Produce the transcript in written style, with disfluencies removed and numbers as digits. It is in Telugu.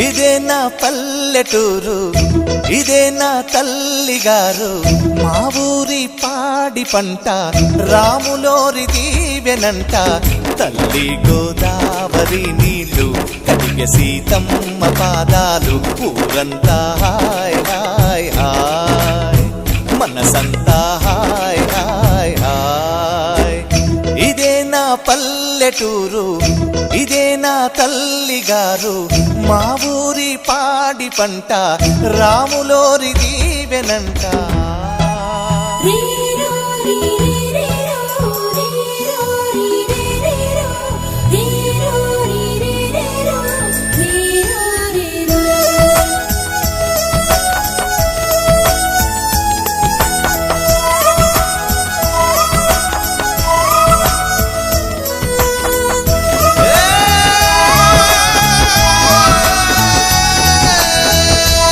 ఇదే నా పల్లెటూరు, ఇదే నా తల్లిగారు. మా ఊరి పాడి పంట రాములోరి దీవెనంట. తల్లి గోదావరి నీళ్ళు కడిగే సీతమ్మ పాదాలు. ఊరంతా హాయ్ హాయ్ హాయ్, మనసంతా హాయ్ హాయ్ హాయ్. ఇదే నా పల్లెటూరు, ఇదే నా తల్లిగారు. మా ఊరి పాడి పంట రాములోరి దీవెనంట.